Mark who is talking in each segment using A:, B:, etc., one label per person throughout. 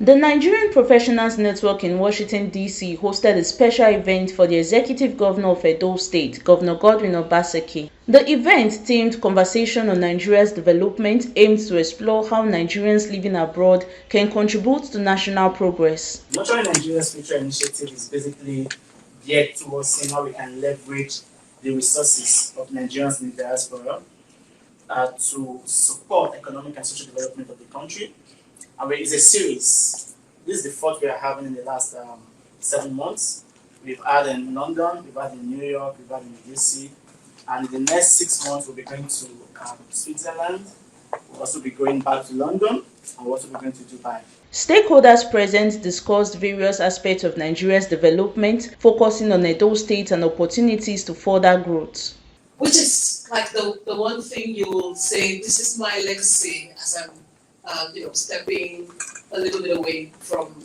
A: The Nigerian Professionals Network in Washington, D.C. hosted a special event for the Executive Governor of Edo State, Governor Godwin Obaseki. The event, themed Conversation on Nigeria's Development, aims to explore how Nigerians living abroad can contribute to national progress.
B: Nurturing Nigeria's Future initiative is basically geared towards seeing how we can leverage the resources of Nigerians in the diaspora to support economic and social development of the country. And it's a series. This is the fourth we are having in the last 7 months. We've had in London, we've had in New York, we've had in DC, and in the next 6 months we'll be going to Switzerland. We'll also be going back to London, and we'll also be going to Dubai.
A: Stakeholders present discussed various aspects of Nigeria's development, focusing on Edo State and opportunities to further growth.
C: Which is like the one thing you will say, this is my legacy as I'm stepping a little bit away from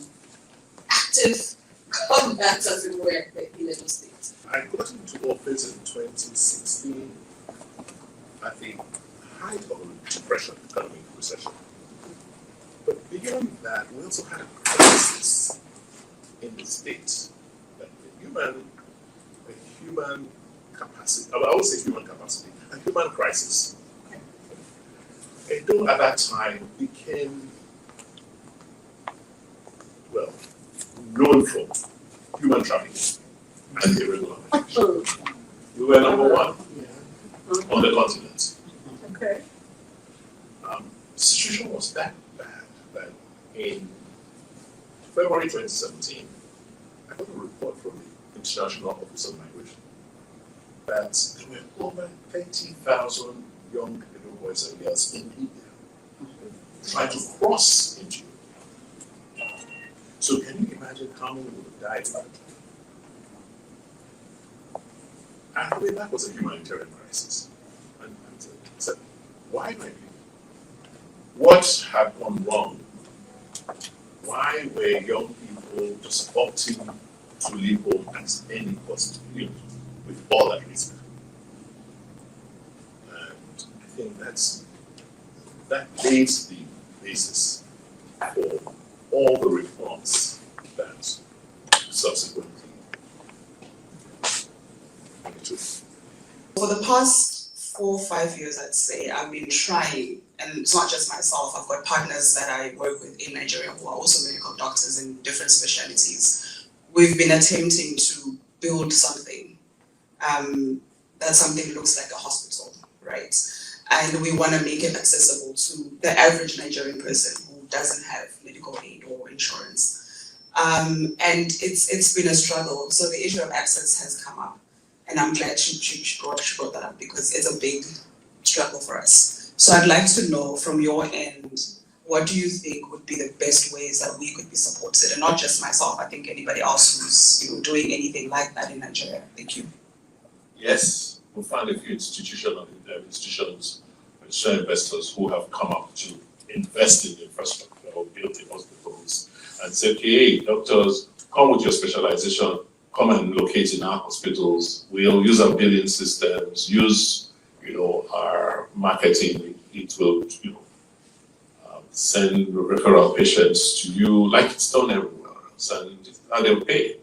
C: active combat, as it were, in Edo State.
D: I got into office in 2016 at the height of a depression, economic recession. But beyond that, we also had a crisis in the state. A human capacity, I would say human capacity, a human crisis. Edo at that time became, known for human trafficking and irregular migration. We were number one on the continent.
C: Okay.
D: The situation was that bad that in February 2017, I got a report from the International Office on Migration that there were over 30,000 young Edo boys and girls in India trying to cross into Europe. So can you imagine how many would have died? And I mean, that was a humanitarian crisis. And I said, why my people? What had gone wrong? Why were young people just opting to leave home at any cost, with all that risk? And I think that lays the basis for all the reforms that subsequently took.
E: For the past 4 or 5 years, I'd say, I've been trying, and it's not just myself, I've got partners that I work with in Nigeria who are also medical doctors in different specialties. We've been attempting to build something that something looks like a hospital, right? And we want to make it accessible to the average Nigerian person who doesn't have medical aid or insurance. And it's been a struggle. So the issue of access has come up. And I'm glad she brought that up because it's a big struggle for us. So I'd like to know from your end, what do you think would be the best ways that we could be supported? And not just myself, I think anybody else who's doing anything like that in Nigeria. Thank you.
D: Yes, we found a few institutions, financial investors who have come up to invest in infrastructure or build the hospitals and say, okay, doctors, come with your specialization, come and locate in our hospitals. We'll use our billing systems, use our marketing. It will send referral patients to you like it's done everywhere else, and they'll pay.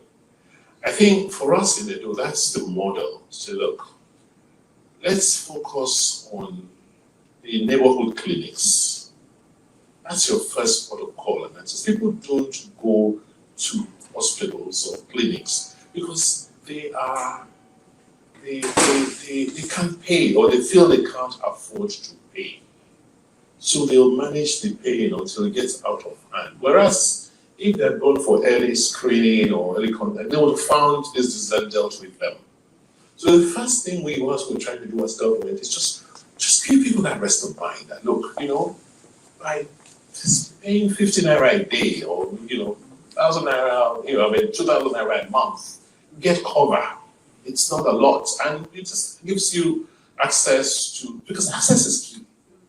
D: I think for us in Edo, that's the model. So look, let's focus on the neighborhood clinics. That's your first port of call, and that's people don't go to hospitals or clinics because they can't pay, or they feel they can't afford to pay. So they'll manage the pain until it gets out of hand. Whereas if they're gone for early screening or early contact, they would have found this disease and dealt with them. So the first thing we're trying to do as government is just give people that rest of mind. That look, by just paying 50 naira a day or 1,000 naira, 2,000 naira a month, you get cover. It's not a lot, and it just gives you access to, because access is key.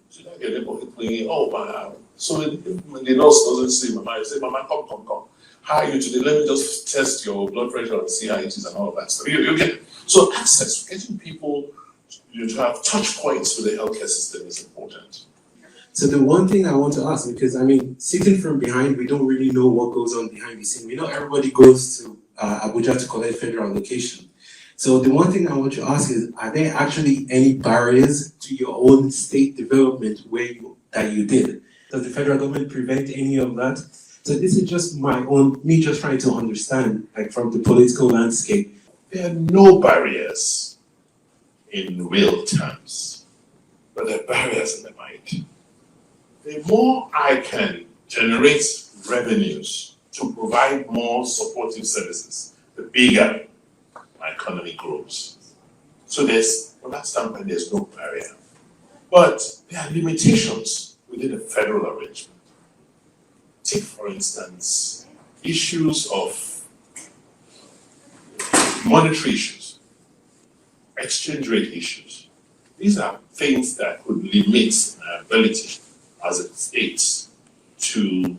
D: So that your neighborhood clinic, oh wow. So when the nurse doesn't see Mama, you say, Mama, come. How are you today? Let me just test your blood pressure and see how it is and all of that stuff. You get so access, getting people to have touch points with the healthcare system is important.
F: So the one thing I want to ask, because I mean, sitting from behind, we don't really know what goes on behind the scene. We know everybody goes to Abuja to collect federal allocation. So the one thing I want to ask is, are there actually any barriers to your own state development that you did? Does the federal government prevent any of that? So this is just me just trying to understand, like from the political landscape.
D: There are no barriers in real terms, but there are barriers in the mind. The more I can generate revenues to provide more supportive services, the bigger my economy grows. So from that standpoint, there's no barrier. But there are limitations within a federal arrangement. Take, for instance, issues of monetary issues, exchange rate issues. These are things that could limit our ability as a state to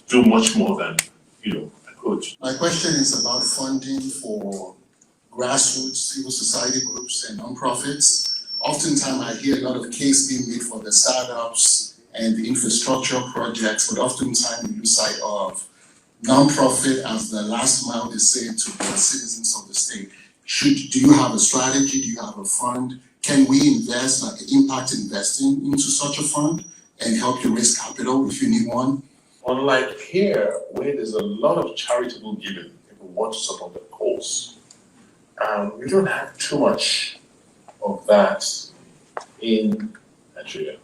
D: do much more than, a coach.
G: My question is about funding for grassroots civil society groups and nonprofits. Oftentimes I hear a lot of case being made for the startups and the infrastructure projects, but oftentimes we lose sight of nonprofit as the last mile they say to the citizens of the state. Do you have a strategy? Do you have a fund? Can we invest, like impact investing into such a fund and help you raise capital if you need one?
D: Unlike here, where there's a lot of charitable giving, people want to support the cause. We don't have too much of that in Nigeria.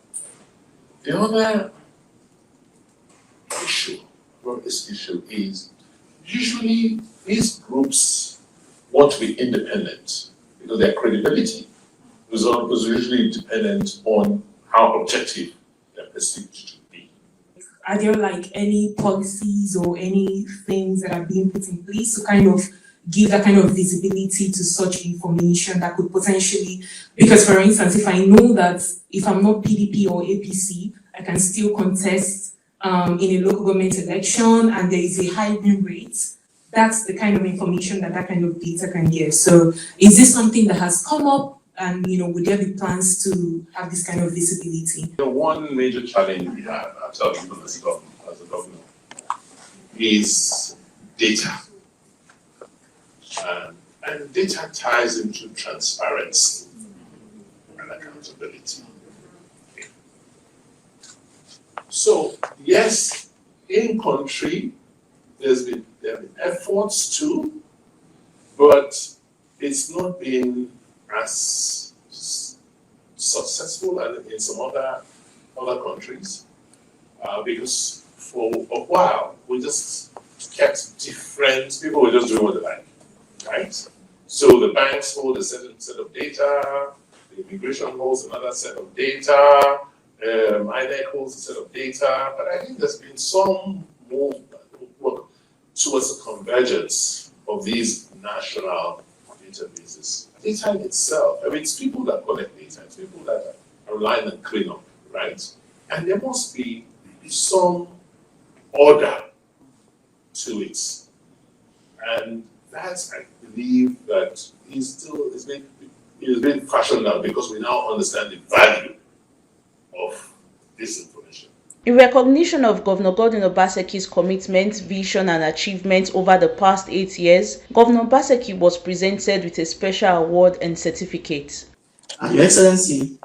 D: The other issue about this issue is usually these groups want to be independent because their credibility is usually dependent on how objective they're perceived to be.
H: Are there like any policies or any things that are being put in place to kind of give that kind of visibility to such information that could potentially, because for instance, if I know that if I'm not PDP or APC, I can still contest in a local government election and there is a high win rate, that's the kind of information that kind of data can give. So is this something that has come up and, would there be plans to have this kind of visibility?
D: The one major challenge we have, I'll tell you as a governor, is data. And data ties into transparency and accountability. So, yes, in country, there have been efforts too, but it's not been as successful as in some other countries, because for a while we just kept different people were just doing what they like, right? So the banks hold a certain set of data, the immigration holds another set of data, INEC holds a set of data, but I think there's been some move towards the convergence of these national databases. Data in itself, it's people that collect data, it's people that are relying on clean up, right? And there must be some order to it. And that, I believe, that is being fashioned now because we now understand the value of this information.
A: In recognition of Governor Godwin Obaseki's commitment, vision and achievements over the past 8 years, Governor Obaseki was presented with a special award and certificate.
B: Your Excellency,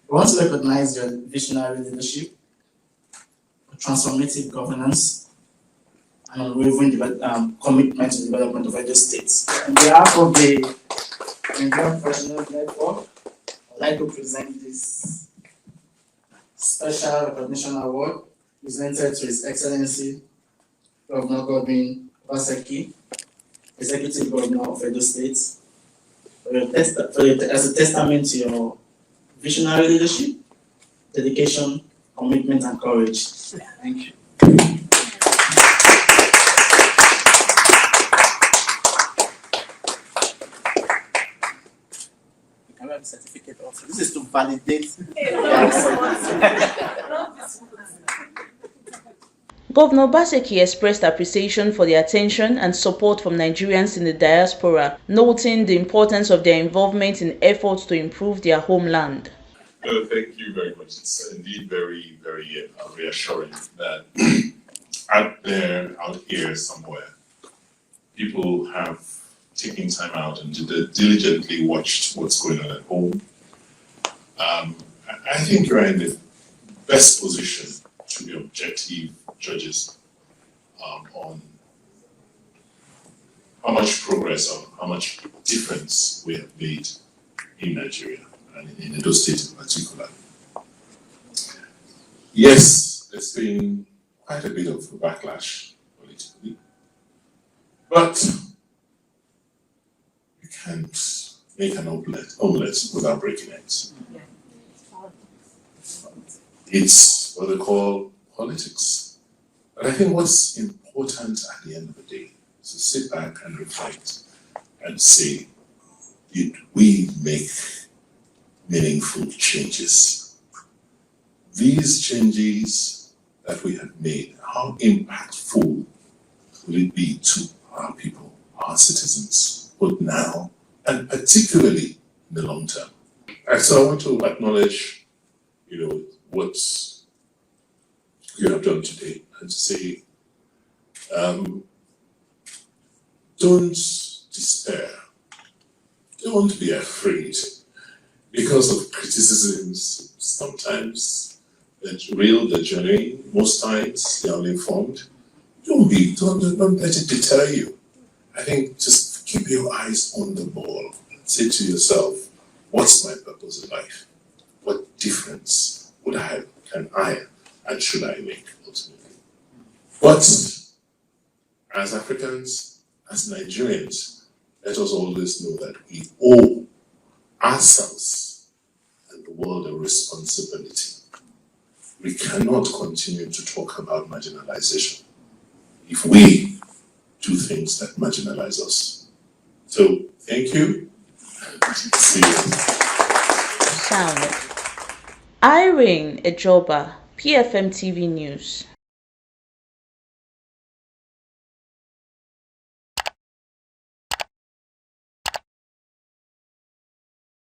B: we want to recognize your visionary leadership, transformative governance, and unwavering commitment to the development of Edo State. On behalf of the Nigerian Professional Network, I'd like to present this special recognition award presented to His Excellency Governor Godwin Obaseki, Executive Governor of Edo State, as a testament to your visionary leadership, dedication, commitment, and courage. Thank you. Can we have the certificate also? This is to validate.
A: Governor Obaseki expressed appreciation for the attention and support from Nigerians in the diaspora, noting the importance of their involvement in efforts to improve their homeland.
D: Well, thank you very much. It's indeed very, very reassuring that out here somewhere, people have taken time out and diligently watched what's going on at home. I think you're in the best position to be objective judges on how much progress or how much difference we have made in Nigeria and in Edo State in particular. Yes, there's been quite a bit of a backlash politically, but you can't make an omelette without breaking eggs. It's what they call politics. But I think what's important at the end of the day is to sit back and reflect and say, did we make meaningful changes? These changes that we have made, how impactful will it be to our people, our citizens, both now and particularly in the long term? And so I want to acknowledge, what you have done today and say, don't despair, don't be afraid because of criticisms. Sometimes they're real, they're genuine, most times they're uninformed. Don't let it deter you. I think just keep your eyes on the ball and say to yourself, what's my purpose in life? What difference can I and should I make ultimately? But as Africans, as Nigerians, let us always know that we owe ourselves and the world a responsibility. We cannot continue to talk about marginalization if we do things that marginalize us. So, thank you. See you.
A: Sound. Irene Ejoba, PFM TV News.